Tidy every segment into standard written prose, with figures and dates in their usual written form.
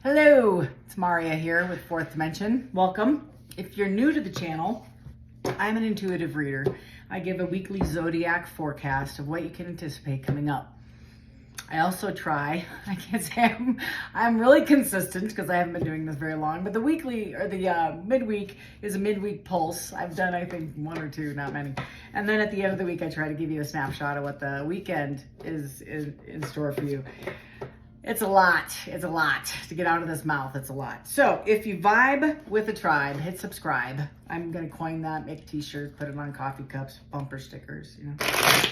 Hello, it's Maria here with Fourth Dimension. Welcome. If you're new to the channel, I'm an intuitive reader. I give a weekly zodiac forecast of what you can anticipate coming up. I also try, I can't say I'm really consistent because I haven't been doing this very long, but the weekly or the midweek is a midweek pulse. I've done, I think, one or two, not many. And then at the end of the week, I try to give you a snapshot of what the weekend is in store for you. It's a lot to get out of this mouth. It's a lot. So if you vibe with the tribe, hit subscribe. I'm going to coin that, make t-shirts, put it on coffee cups, bumper stickers, you know.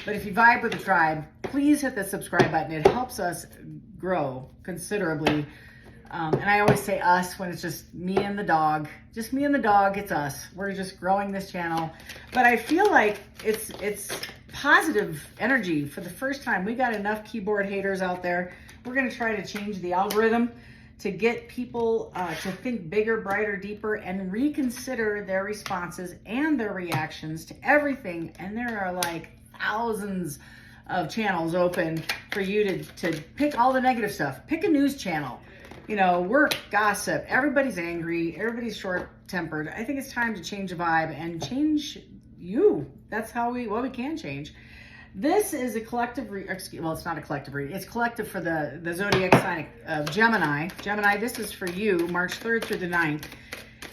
But if you vibe with the tribe, please hit the subscribe button. It helps us grow considerably. And I always say us when it's just me and the dog. Just me and the dog, it's us. We're just growing this channel. But I feel like it's positive energy for the first time. We got enough keyboard haters out there. We're going to try to change the algorithm to get people to think bigger, brighter, deeper, and reconsider their responses and their reactions to everything. And there are like thousands of channels open for you to pick all the negative stuff. Pick a news channel, you know, work, gossip. Everybody's angry. Everybody's short-tempered. I think it's time to change the vibe and change you. That's how we can change. This is a collective well, it's not a collective reading. It's collective for the zodiac sign of Gemini. Gemini, this is for you, March 3rd through the 9th.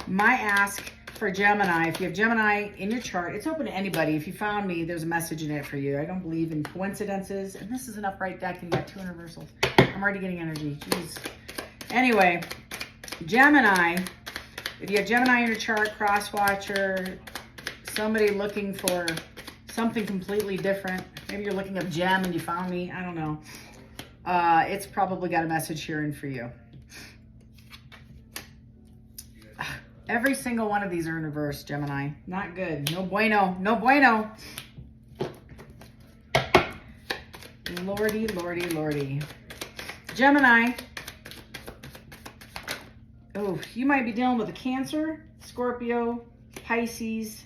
My ask for Gemini, if you have Gemini in your chart, it's open to anybody. If you found me, there's a message in it for you. I don't believe in coincidences. And this is an upright deck and you got two universals. I'm already getting energy. Jeez. Anyway, Gemini, if you have Gemini in your chart, cross-watcher, somebody looking for something completely different. Maybe you're looking up Gem and you found me. I don't know. It's probably got a message here in for you. Every single one of these are in reverse, Gemini. Not good. No bueno. No bueno. Lordy, lordy, lordy. Gemini. Oh, you might be dealing with a Cancer, Scorpio, Pisces,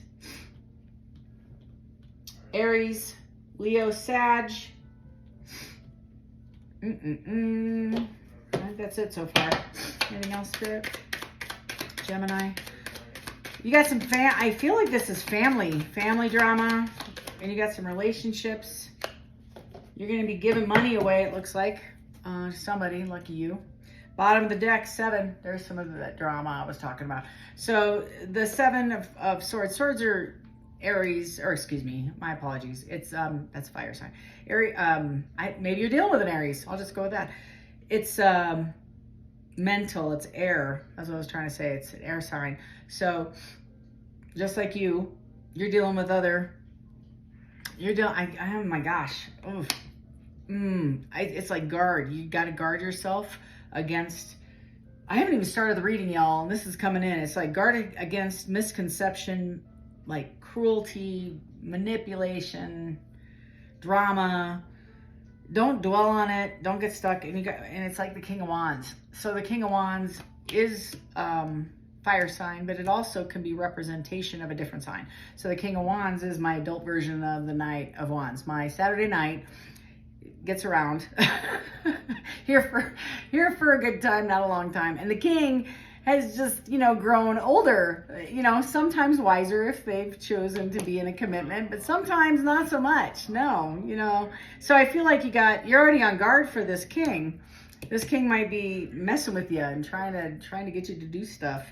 Aries, Leo, Sag. I think that's it so far. Anything else, Spirit? Gemini. You got some I feel like this is family drama, and you got some relationships. You're going to be giving money away, it looks like, to somebody, lucky you. Bottom of the deck, 7. There's some of that drama I was talking about. So the 7 of Swords. Swords are Aries, or excuse me, my apologies. It's that's fire sign. Aries, maybe you're dealing with an Aries. I'll just go with that. It's mental, it's air. That's what I was trying to say. It's an air sign. So just like you're dealing with oh my gosh. Oof. It's like guard. You got to guard yourself against, I haven't even started the reading, y'all, and this is coming in. It's like guard against misconception, like cruelty, manipulation, drama. Don't dwell on it. Don't get stuck. And it's like the King of Wands. So the King of Wands is fire sign, but it also can be representation of a different sign. So the King of Wands is my adult version of the Knight of Wands. My Saturday night gets around here for a good time, not a long time. And the King has just, grown older, sometimes wiser if they've chosen to be in a commitment, but sometimes not so much. No, so I feel like you're already on guard for this king. This king might be messing with you and trying to get you to do stuff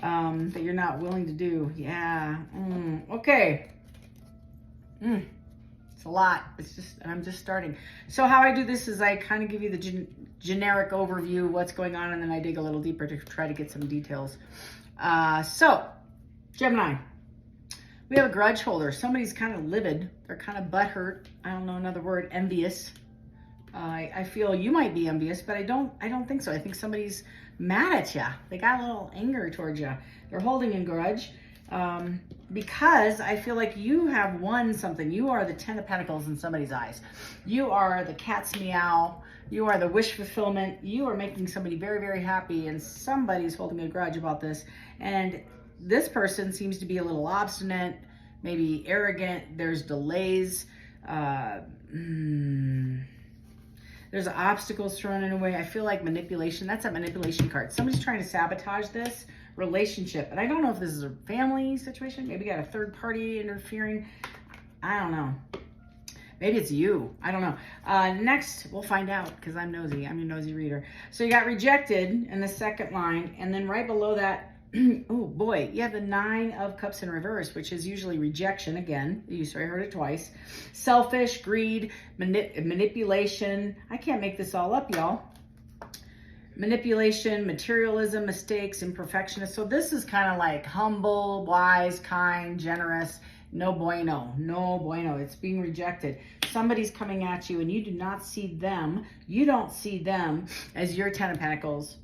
that you're not willing to do. Yeah. Okay. It's a lot. And I'm just starting. So how I do this is I kind of give you the generic overview of what's going on, and then I dig a little deeper to try to get some details. So, Gemini, we have a grudge holder. Somebody's kind of livid. They're kind of butthurt. I don't know another word. Envious. I feel you might be envious, but I don't think so. I think somebody's mad at you. They got a little anger towards you. They're holding a grudge. Because I feel like you have won something. You are the 10 of Pentacles in somebody's eyes. You are the cat's meow. You are the wish fulfillment. You are making somebody very, very happy, and somebody's holding a grudge about this. And this person seems to be a little obstinate, maybe arrogant. There's delays. There's obstacles thrown in a way. I feel like manipulation. That's a manipulation card. Somebody's trying to sabotage this relationship. And I don't know if this is a family situation. Maybe you got a third party interfering. I don't know. Maybe it's you. I don't know. Next, we'll find out because I'm nosy. I'm your nosy reader. So you got rejected in the second line. And then right below that, oh boy, you have the 9 of Cups in reverse, which is usually rejection. Again, you sorry, I heard it twice. Selfish, greed, manipulation. I can't make this all up, y'all. Manipulation, materialism, mistakes, imperfectionist. So this is kind of like humble, wise, kind, generous. No bueno, no bueno. It's being rejected. Somebody's coming at you and you do not see them. You don't see them as your 10 of Pentacles.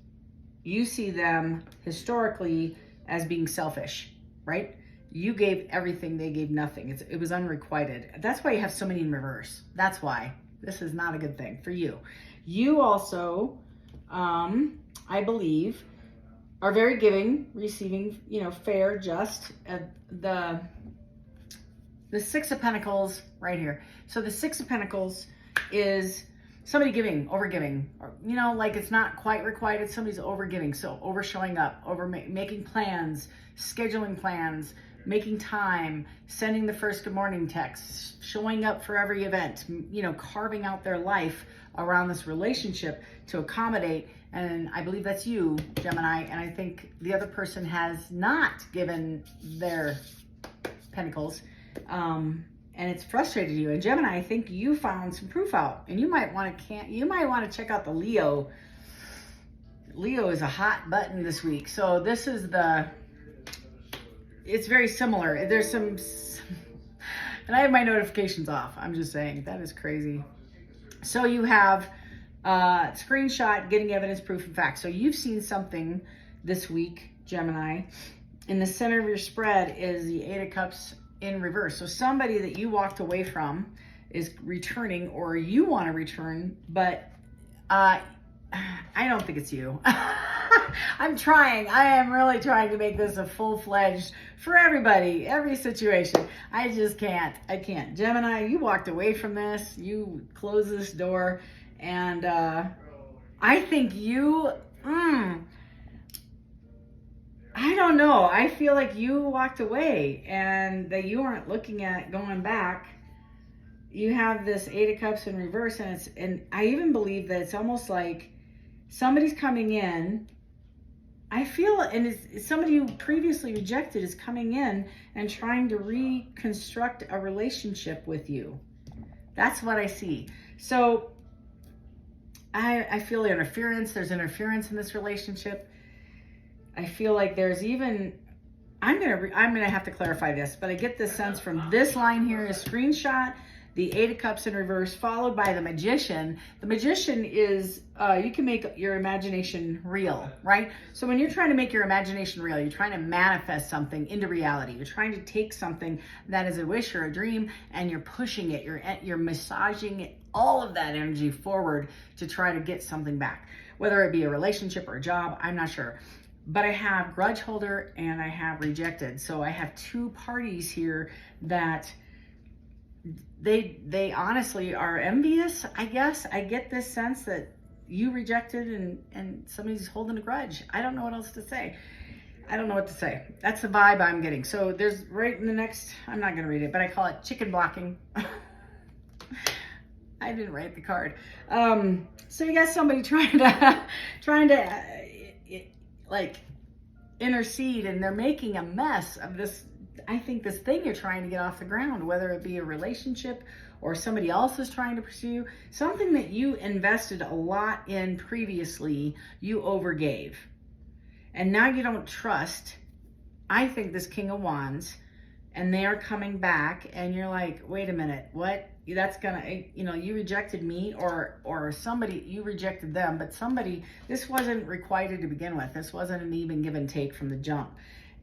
You see them historically as being selfish, right? You gave everything, they gave nothing. It was unrequited. That's why you have so many in reverse. That's why. This is not a good thing for you. You also, I believe, are very giving, receiving, fair, just. The 6 of Pentacles right here. So the 6 of Pentacles is somebody giving, overgiving, or, like it's not quite requited. Somebody's overgiving. So over showing up, over making plans, scheduling plans, making time, sending the first good morning text, showing up for every event, carving out their life around this relationship to accommodate. And I believe that's you, Gemini. And I think the other person has not given their pentacles. And it's frustrated you. And Gemini, I think you found some proof out, and you might want to check out the Leo. Leo is a hot button this week. So this is it's very similar. There's some, and I have my notifications off. I'm just saying, that is crazy. So you have screenshot, getting evidence, proof, and facts. So you've seen something this week, Gemini. In the center of your spread is the 8 of Cups in reverse. So somebody that you walked away from is returning, or you want to return, but I don't think it's you. I'm trying. I am really trying to make this a full-fledged for everybody, every situation. I just can't. I can't. Gemini, you walked away from this. You closed this door, and I think you, I don't know. I feel like you walked away and that you aren't looking at going back. You have this 8 of Cups in reverse, and I even believe that it's almost like somebody's coming in. I feel, and it's somebody you previously rejected is coming in and trying to reconstruct a relationship with you. That's what I see. So I feel interference. There's interference in this relationship. I feel like there's even, I'm gonna have to clarify this, but I get this sense from this line here is screenshot, the 8 of Cups in reverse, followed by the Magician. The Magician is, you can make your imagination real, right? So when you're trying to make your imagination real, you're trying to manifest something into reality. You're trying to take something that is a wish or a dream, and you're pushing it. You're massaging all of that energy forward to try to get something back, whether it be a relationship or a job. I'm not sure. But I have grudge holder and I have rejected. So I have 2 parties here that they honestly are envious, I guess. I get this sense that you rejected and somebody's holding a grudge. I don't know what else to say. I don't know what to say. That's the vibe I'm getting. So there's right in the next, I'm not going to read it, but I call it chicken blocking. I didn't write the card. So you got somebody trying to like intercede, and they're making a mess of this. I think this thing you're trying to get off the ground, whether it be a relationship or somebody else is trying to pursue something that you invested a lot in previously, you overgave. And now you don't trust. I think this King of Wands, and they are coming back, and you're like, wait a minute, what? That's gonna, you rejected me, or somebody, you rejected them, but somebody, this wasn't requited to begin with. This wasn't an even give and take from the jump.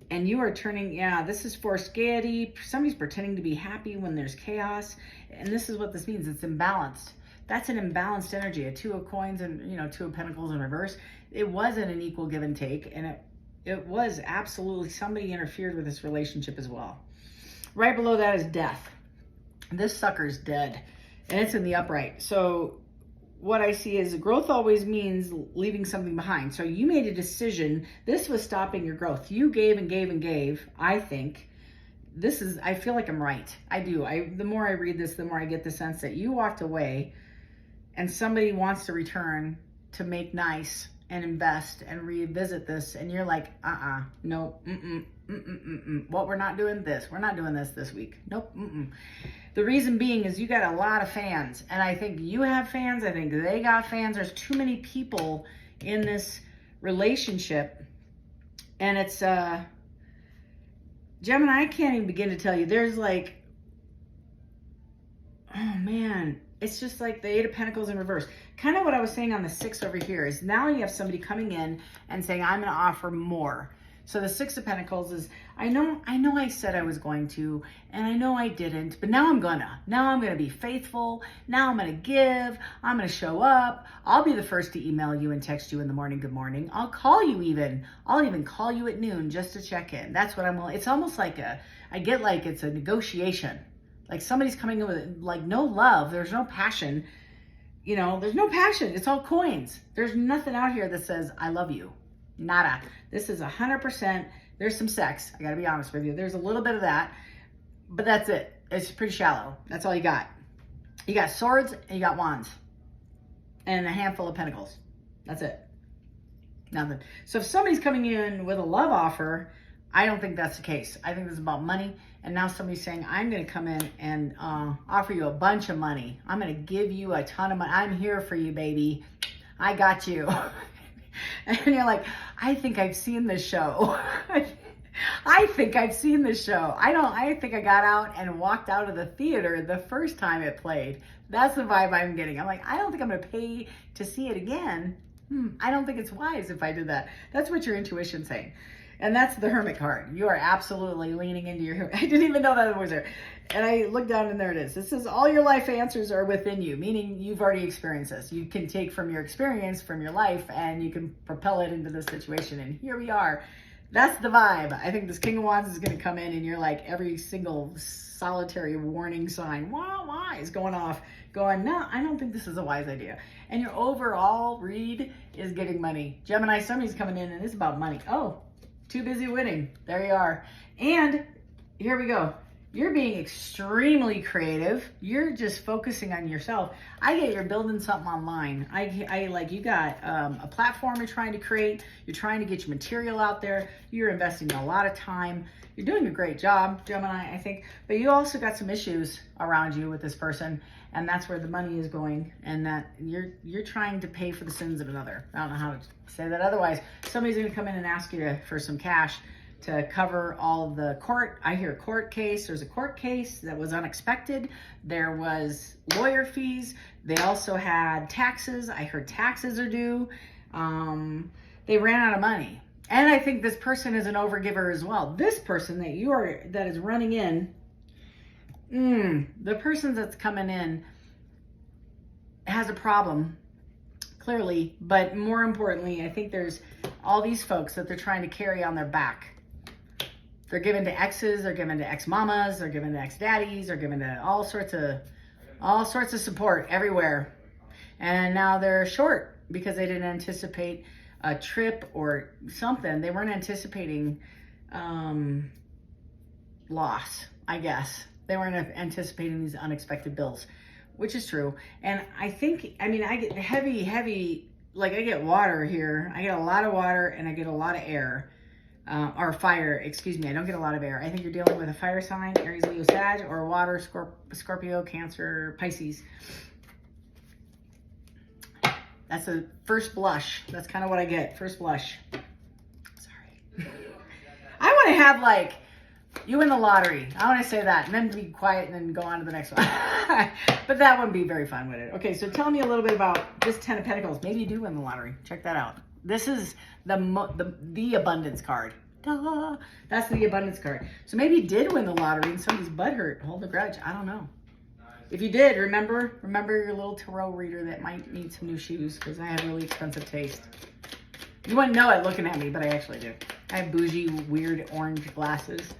And you are turning, this is forced gaiety. Somebody's pretending to be happy when there's chaos. And this is what this means. It's imbalanced. That's an imbalanced energy. A 2 of coins and, 2 of pentacles in reverse. It wasn't an equal give and take. And it was absolutely, somebody interfered with this relationship as well. Right below that is death. This sucker's dead. And it's in the upright. So what I see is growth always means leaving something behind. So you made a decision. This was stopping your growth. You gave and gave and gave. I think I feel like I'm right. I do. The more I read this, the more I get the sense that you walked away and somebody wants to return to make nice and invest and revisit this. And you're like, no, what, we're not doing this. We're not doing this week. Nope. The reason being is you got a lot of fans, and I think you have fans. I think they got fans. There's too many people in this relationship, and it's Gemini. I can't even begin to tell you. There's like, oh man, it's just like the Eight of Pentacles in reverse. Kind of what I was saying on the Six over here is now you have somebody coming in and saying, I'm going to offer more. So the Six of Pentacles is, I know I said I was going to, and I know I didn't, but now I'm gonna. Now I'm gonna be faithful. Now I'm gonna give. I'm gonna show up. I'll be the first to email you and text you in the morning, good morning. I'll call you even. I'll even call you at noon just to check in. That's what it's almost like I get like it's a negotiation. Like somebody's coming in with like no love. There's no passion. There's no passion. It's all coins. There's nothing out here that says, I love you. Nada. This is 100%. There's some sex. I got to be honest with you. There's a little bit of that, but that's it. It's pretty shallow. That's all you got. You got swords and you got wands and a handful of pentacles. That's it. Nothing. So if somebody's coming in with a love offer, I don't think that's the case. I think this is about money. And now somebody's saying, I'm going to come in and offer you a bunch of money. I'm going to give you a ton of money. I'm here for you, baby. I got you. And you're like, I think I've seen this show. I think I've seen this show. I think I got out and walked out of the theater the first time it played. That's the vibe I'm getting. I'm like, I don't think I'm going to pay to see it again. I don't think it's wise if I did that. That's what your intuition's saying. And that's the Hermit card. You are absolutely leaning into your, I didn't even know that was there. And I looked down and there it is. This says all your life answers are within you, meaning you've already experienced this. You can take from your experience, from your life, and you can propel it into this situation. And here we are. That's the vibe. I think this King of Wands is going to come in and you're like every single solitary warning sign, why is going off, going, no, I don't think this is a wise idea. And your overall read is getting money. Gemini, somebody's coming in and it's about money. Oh, too busy winning. There you are. And here we go. You're being extremely creative. You're just focusing on yourself. I get you're building something online. I like you got a platform you're trying to create. You're trying to get your material out there. You're investing a lot of time. You're doing a great job, Gemini, I think. But you also got some issues around you with this person, and that's where the money is going. And that you're trying to pay for the sins of another. I don't know how to say that otherwise. Somebody's going to come in and ask you for some cash to cover all of the court. I hear court case. There's a court case that was unexpected. There was lawyer fees. They also had taxes. I heard taxes are due. They ran out of money. And I think this person is an overgiver as well. This person that is running in, the person that's coming in has a problem, clearly. But more importantly, I think there's all these folks that they're trying to carry on their back. They're given to exes, they're given to ex-mamas, they're given to ex-daddies, they're given to all sorts of support everywhere. And now they're short because they didn't anticipate a trip or something. They weren't anticipating loss, I guess. They weren't anticipating these unexpected bills, which is true. And I think, I get heavy, like I get water here. I get a lot of water and I get a lot of air. Or fire, excuse me. I don't get a lot of air. I think you're dealing with a fire sign, Aries, Leo, Sag, or water, Scorpio, Cancer, Pisces. That's a first blush. That's kind of what I get. First blush. Sorry. I want to have like, you win the lottery. I want to say that and then be quiet and then go on to the next one. But that wouldn't be very fun with it. Okay, so tell me a little bit about this Ten of Pentacles. Maybe you do win the lottery. Check that out. This is the abundance card. Duh. That's the abundance card. So maybe you did win the lottery and somebody's butt hurt. Hold the grudge. I don't know. If you did, remember your little tarot reader that might need some new shoes because I have really expensive taste. You wouldn't know it looking at me, but I actually do. I have bougie, weird orange glasses.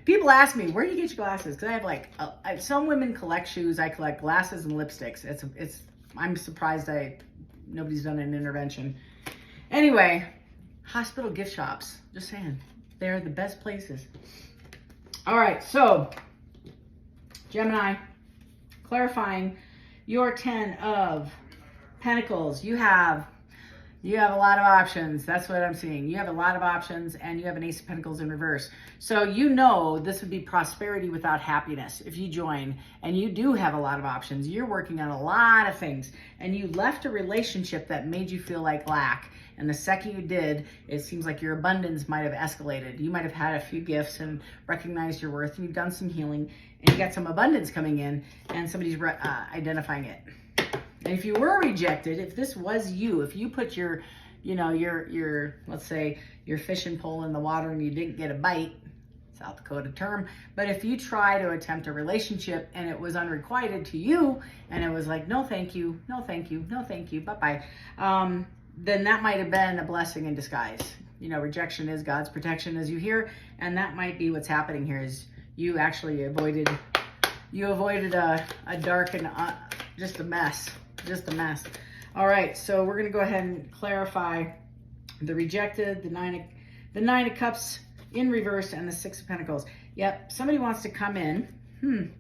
People ask me, where do you get your glasses? Because I have like, some women collect shoes. I collect glasses and lipsticks. I'm surprised nobody's done an intervention. Anyway, hospital gift shops, just saying, they're the best places. All right, so Gemini, clarifying your 10 of Pentacles. You have a lot of options. That's what I'm seeing. You have a lot of options, and you have an Ace of Pentacles in reverse. So you know this would be prosperity without happiness if you join, and you do have a lot of options. You're working on a lot of things, and you left a relationship that made you feel like lack. And the second you did, it seems like your abundance might have escalated. You might have had a few gifts and recognized your worth, and you've done some healing, and you got some abundance coming in, and somebody's identifying it. And if you were rejected, if this was you, if you put your, let's say your fishing pole in the water and you didn't get a bite, South Dakota term, but if you try to attempt a relationship and it was unrequited to you, and it was like, no, thank you, no, thank you, no, thank you, bye-bye, then that might have been a blessing in disguise. Rejection is God's protection, as you hear, and that might be what's happening here is you actually avoided a dark and just a mess. Just a mess. All right, so we're going to go ahead and clarify the rejected, the nine of cups in reverse, and the 6 of Pentacles. Yep, somebody wants to come in.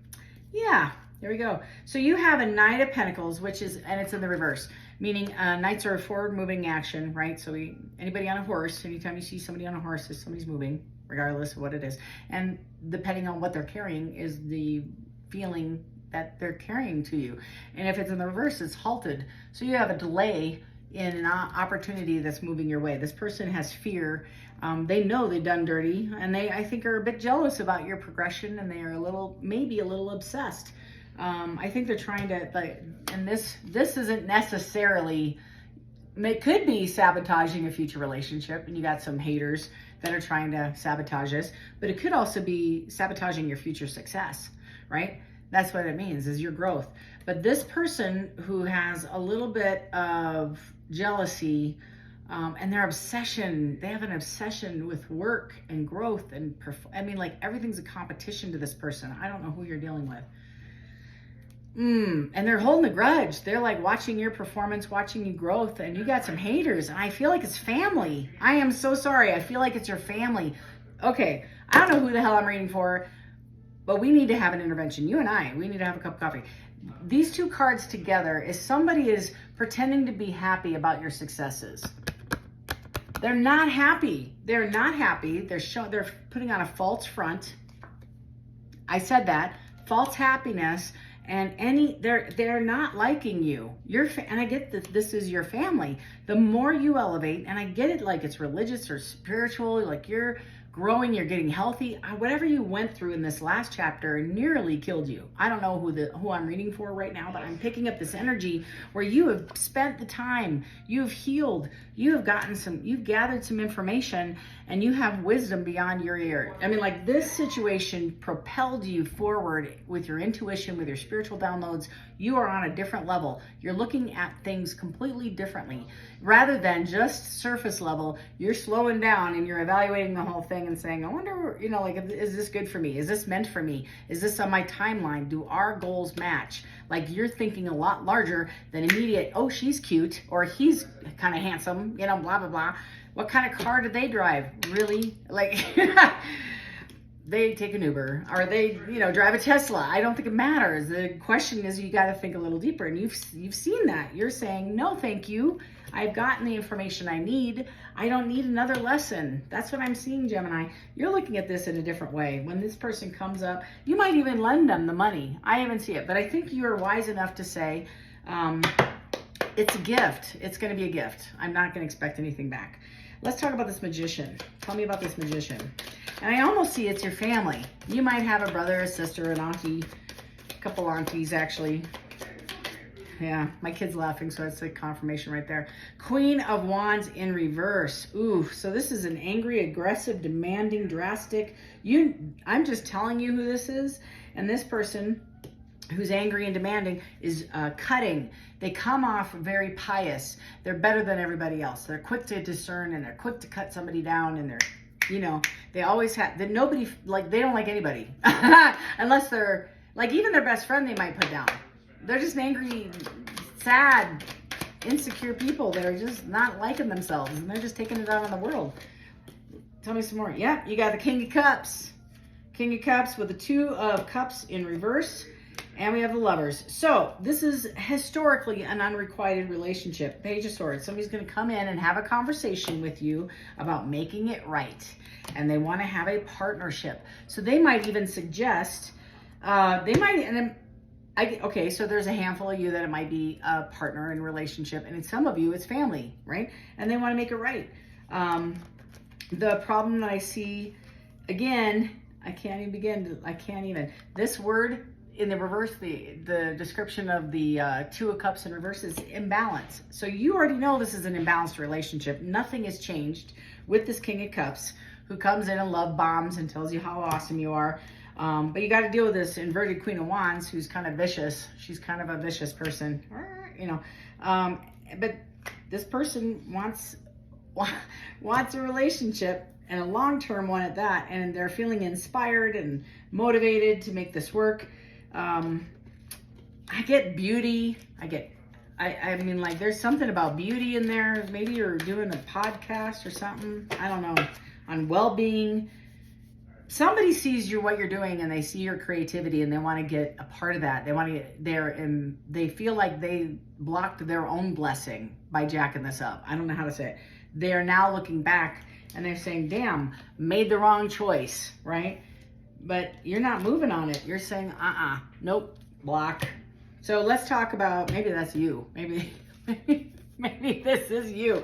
Yeah, there we go. So you have a Knight of Pentacles, and it's in the reverse, meaning knights are a forward-moving action, right? So anybody on a horse, anytime you see somebody on a horse, somebody's moving, regardless of what it is. And depending on what they're carrying is the feeling that they're carrying to you. And if it's in the reverse, it's halted. So you have a delay in an opportunity that's moving your way. This person has fear. They know they've done dirty, and I think, are a bit jealous about your progression, and they are maybe a little obsessed. I think they're trying to, and this isn't necessarily, it could be sabotaging a future relationship, and you got some haters that are trying to sabotage this, but it could also be sabotaging your future success, right? That's what it means, is your growth. But this person who has a little bit of jealousy, and their obsession, they have an obsession with work and growth and everything's a competition to this person. I don't know who you're dealing with. And they're holding a grudge. They're like watching your performance, watching you growth, and you got some haters, and I feel like it's family. I am so sorry. I feel like it's your family. Okay, I don't know who the hell I'm reading for, but we need to have an intervention. You and we need to have a cup of coffee. These two cards together is somebody is pretending to be happy about your successes. They're not happy. They're not happy. They're putting on a false front. I said that. False happiness, and they're not liking you. And I get that this is your family. The more you elevate, and I get it like it's religious or spiritual, like you're growing, you're getting healthy. Whatever you went through in this last chapter nearly killed you. I don't know who I'm reading for right now, but I'm picking up this energy where you have spent the time, you've healed, you've gathered some information, and you have wisdom beyond your ear. This situation propelled you forward with your intuition, with your spiritual downloads. You are on a different level. You're looking at things completely differently. Rather than just surface level, you're slowing down and you're evaluating the whole thing and saying, I wonder, is this good for me? Is this meant for me? Is this on my timeline? Do our goals match? You're thinking a lot larger than immediate, oh, she's cute, or he's kind of handsome, blah, blah, blah. What kind of car do they drive? Really? They take an Uber, or they, drive a Tesla. I don't think it matters. The question is, you got to think a little deeper, and you've seen that. You're saying, no, thank you. I've gotten the information I need. I don't need another lesson. That's what I'm seeing, Gemini. You're looking at this in a different way. When this person comes up, you might even lend them the money. I even see it, but I think you're wise enough to say, it's a gift. It's going to be a gift. I'm not going to expect anything back. Let's talk about this magician. Tell me about this magician. And I almost see it's your family. You might have a brother, a sister, an auntie, a couple aunties actually. Yeah, my kid's laughing, so it's a confirmation right there. Queen of Wands in reverse. Ooh, so this is an angry, aggressive, demanding, drastic. I'm just telling you who this is. And this person who's angry and demanding is cutting. They come off very pious. They're better than everybody else. They're quick to discern, and they're quick to cut somebody down, and they're, they always have, they don't like anybody. Unless they're, even their best friend they might put down. They're just an angry, sad, insecure people that are just not liking themselves and they're just taking it out on the world. Tell me some more. Yeah, you got the King of Cups. King of Cups with the Two of Cups in reverse. And we have the Lovers. So this is historically an unrequited relationship. Page of Swords. Somebody's going to come in and have a conversation with you about making it right. And they want to have a partnership. So they might even suggest, okay, so there's a handful of you that it might be a partner in relationship. And in some of you, it's family, right? And they want to make it right. The problem that I see, again, I can't even. This word in the reverse, the description of the Two of Cups in reverse is imbalance. So you already know this is an imbalanced relationship. Nothing has changed with this King of Cups who comes in and love bombs and tells you how awesome you are. But you got to deal with this inverted Queen of Wands who's kind of vicious. She's kind of a vicious person, you know. But this person wants a relationship, and a long-term one at that, and they're feeling inspired and motivated to make this work. I get beauty. I mean, like, there's something about beauty in there. Maybe you're doing a podcast or something. I don't know. On well-being. Somebody sees what you're doing, and they see your creativity, and they want to get a part of that. They want to get there, and they feel like they blocked their own blessing by jacking this up. I don't know how to say it. They are now looking back, and they're saying, damn, made the wrong choice, right? But you're not moving on it. You're saying, nope, block. So let's talk about, maybe that's you. Maybe this is you.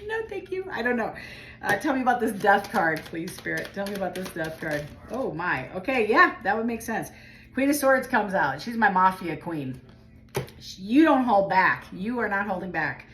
No, thank you. I don't know. Tell me about this Death card, please, Spirit. Tell me about this Death card. Oh, my. Okay, yeah, that would make sense. Queen of Swords comes out. She's my mafia queen. You don't hold back. You are not holding back.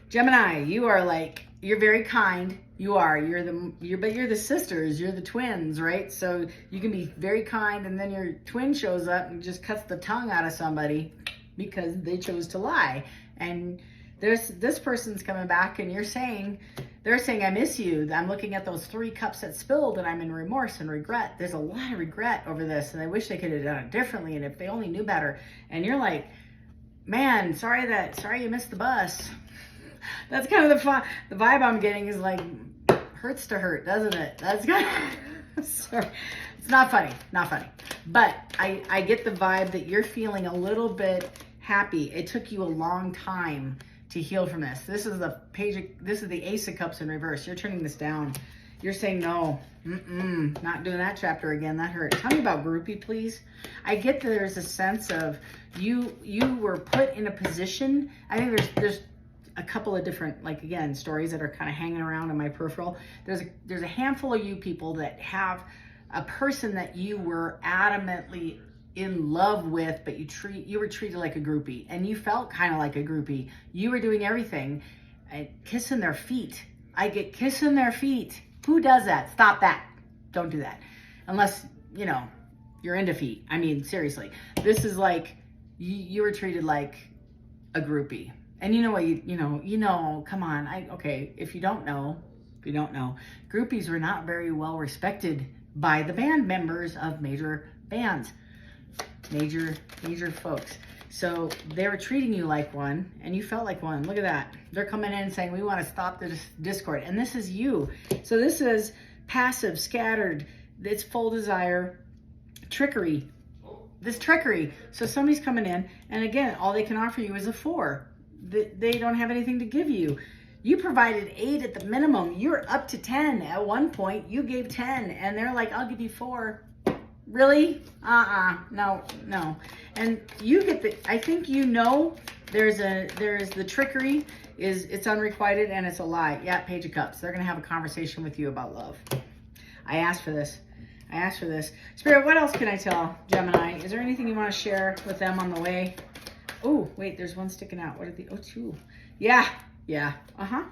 Gemini, you are like, you're very kind. You are. But you're the sisters. You're the twins, right? So you can be very kind, and then your twin shows up and just cuts the tongue out of somebody because they chose to lie. And this person's coming back, and they're saying, I miss you. I'm looking at those 3 cups that spilled, and I'm in remorse and regret. There's a lot of regret over this, and I wish they could have done it differently, and if they only knew better. And you're like, man, sorry you missed the bus. That's kind of the vibe I'm getting is like, hurts to hurt, doesn't it? That's kind of, sorry. It's not funny. But I get the vibe that you're feeling a little bit happy. It took you a long time to heal from this. This is the Ace of Cups in reverse. You're turning this down. You're saying, no, not doing that chapter again. That hurt. Tell me about groupie, please. I get that there's a sense of you were put in a position. I think there's a couple of different, like, again, stories that are kind of hanging around in my peripheral. There's a handful of you people that have a person that you were adamantly in love with, but you were treated like a groupie, and you felt kind of like a groupie. You were doing everything, and kissing their feet. I get kissing their feet. Who does that? Stop that. Don't do that. Unless, you're into feet. I mean, seriously. This is like, you were treated like a groupie. And you know what, come on. Okay, if you don't know, groupies were not very well respected by the band members of major bands, major folks. So they were treating you like one, and you felt like one. Look at that. They're coming in and saying, we want to stop the discord. And this is you. So this is passive, scattered, it's full desire, trickery. This trickery. So somebody's coming in, and again, all they can offer you is a 4. They don't have anything to give you. You provided 8 at the minimum. You're up to 10. At one point, you gave 10, and they're like, I'll give you 4. Really? No. And you get I think there's the trickery it's unrequited and it's a lie. Yeah, Page of Cups. They're going to have a conversation with you about love. I asked for this. Spirit, what else can I tell Gemini? Is there anything you want to share with them on the way? Oh, wait, there's one sticking out. What are the, 2. Yeah.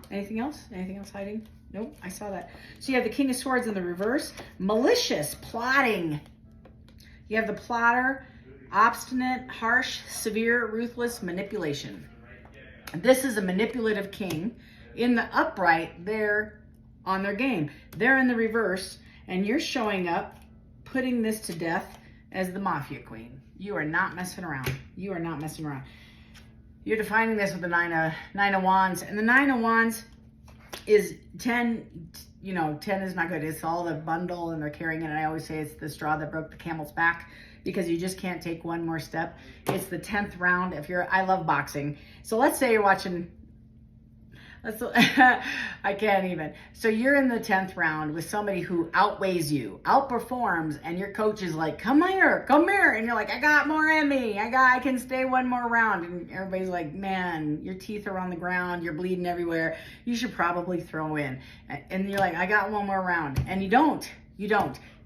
Anything else hiding? Nope, I saw that. So you have the King of Swords in the reverse. Malicious, plotting. You have the plotter, obstinate, harsh, severe, ruthless, manipulation. This is a manipulative king. In the upright, they're on their game. They're in the reverse, and you're showing up, putting this to death as the mafia queen. You are not messing around. You're defining this with the nine of wands, and the 9 of wands is 10. 10 is not good. It's all the bundle and they're carrying it. And I always say it's the straw that broke the camel's back, because you just can't take one more step. It's the 10th round. I love boxing. So let's say you're watching, I can't even. So you're in the 10th round with somebody who outweighs you, outperforms, and your coach is like, come here. And you're like, I got more in me. I can stay one more round. And everybody's like, man, your teeth are on the ground. You're bleeding everywhere. You should probably throw in. And you're like, I got one more round. And you don't.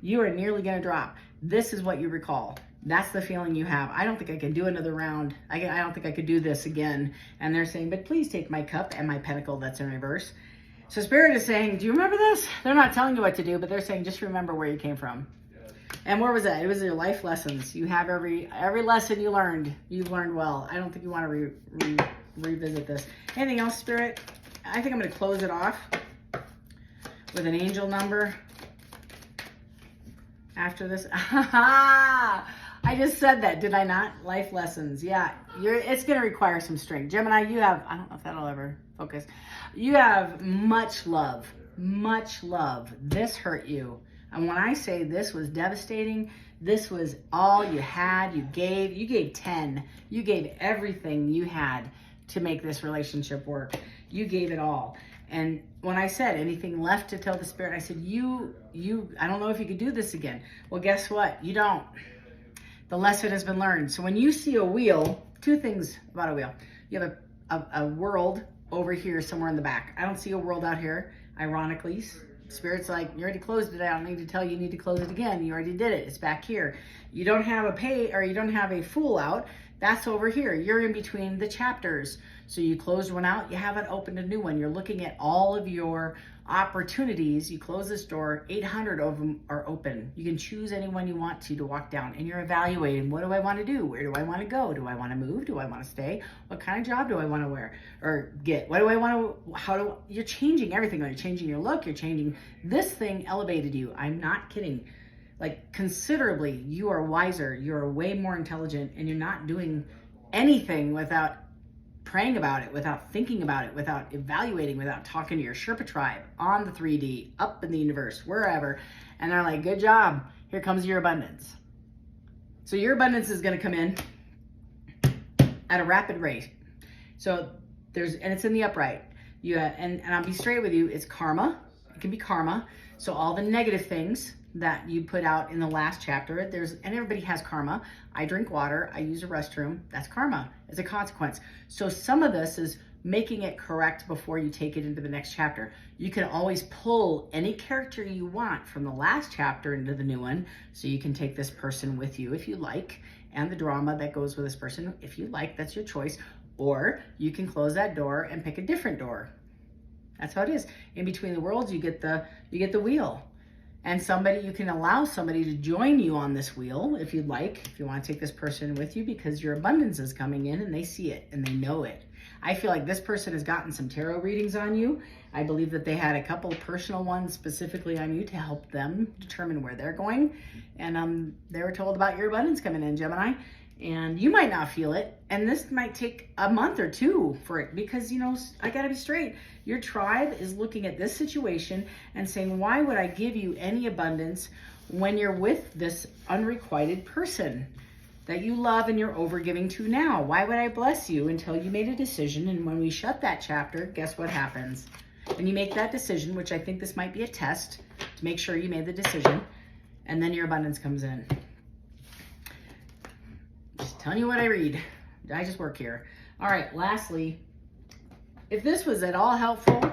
You are nearly going to drop. This is what you recall. That's the feeling you have. I don't think I can do another round. I don't think I could do this again. And they're saying, but please take my cup and my pentacle that's in reverse. So Spirit is saying, do you remember this? They're not telling you what to do, but they're saying, just remember where you came from. And where was that? It was your life lessons. You have every lesson you learned. You've learned well. I don't think you want to revisit this. Anything else, Spirit? I think I'm going to close it off with an angel number after this. I just said that, did I not? Life lessons. Yeah, it's going to require some strength. Gemini, you have, I don't know if that'll ever focus. You have much love. This hurt you. And when I say this was devastating, this was all you had. You gave 10. You gave everything you had to make this relationship work. You gave it all. And when I said anything left to tell the Spirit, I said, I don't know if you could do this again. Well, guess what? You don't. The lesson has been learned. So when you see a wheel, 2 things about a wheel. You have a world over here somewhere in the back. I don't see a world out here. Ironically, Spirit's like, you already closed it. I don't need to tell you, you need to close it again. You already did it. It's back here. You don't have you don't have a fool out. That's over here. You're in between the chapters. So you closed one out, you haven't opened a new one. You're looking at all of your opportunities. You close this door, 800 of them are open. You can choose anyone you want to walk down, and you're evaluating, what do I want to do? Where do I want to go? Do I want to move? Do I want to stay? What kind of job do I want to wear or get? What do I want to, you're changing everything. You're changing your look. You're changing. This thing elevated you. I'm not kidding. Like, considerably, you are wiser. You're way more intelligent, and you're not doing anything without praying about it, without thinking about it, without evaluating, without talking to your Sherpa tribe on the 3D, up in the universe, wherever. And they're like, good job. Here comes your abundance. So your abundance is going to come in at a rapid rate. So and it's in the upright. And I'll be straight with you, it's karma. It can be karma. So all the negative things that you put out in the last chapter, and everybody has karma. I drink water, I use a restroom, that's karma. It's a consequence. So some of this is making it correct before you take it into the next chapter. You can always pull any character you want from the last chapter into the new one, so you can take this person with you if you like, and the drama that goes with this person if you like. That's your choice. Or you can close that door and pick a different door. That's how it is. In between the worlds, you get the wheel. And you can allow somebody to join you on this wheel if you'd like, if you want to take this person with you, because your abundance is coming in and they see it and they know it. I feel like this person has gotten some tarot readings on you. I believe that they had a couple personal ones specifically on you to help them determine where they're going. And they were told about your abundance coming in, Gemini. And you might not feel it. And this might take a month or 2 for it, because, I got to be straight. Your tribe is looking at this situation and saying, why would I give you any abundance when you're with this unrequited person that you love and you're overgiving to now? Why would I bless you until you made a decision? And when we shut that chapter, guess what happens? And you make that decision, which I think this might be a test to make sure you made the decision, and then your abundance comes in. Just telling you what I read. I just work here. All right, lastly, if this was at all helpful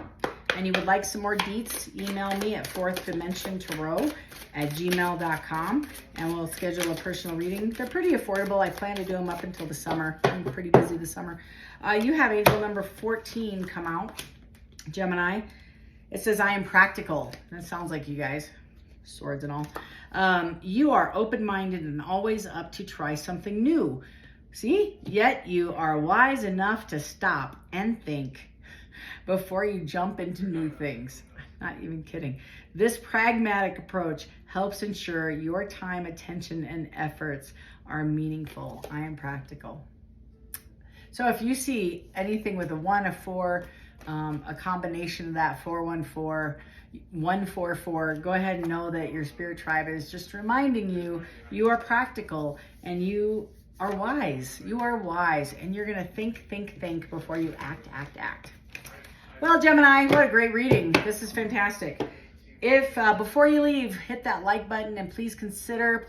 and you would like some more deets, email me at fourthdimensiontarot@gmail.com, and we'll schedule a personal reading. They're pretty affordable. I plan to do them up until the summer. I'm pretty busy this summer. You have angel number 14 come out, Gemini. It says, I am practical. That sounds like you guys, swords and all. You are open-minded and always up to try something new. See? Yet you are wise enough to stop and think before you jump into new things. I'm not even kidding. This pragmatic approach helps ensure your time, attention, and efforts are meaningful. I am practical. So if you see anything with a 1, a 4, a combination of that, 414, 144, go ahead and know that your spirit tribe is just reminding you, you are practical and you are wise. You are wise, and you're going to think before you act. Well, Gemini, what a great reading. This is fantastic. If before you leave, hit that like button, and please consider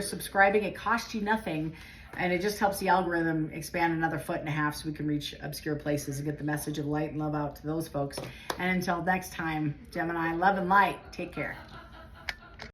subscribing. It costs you nothing, and it just helps the algorithm expand another 1.5 feet so we can reach obscure places and get the message of light and love out to those folks. And until next time, Gemini, love and light. Take care.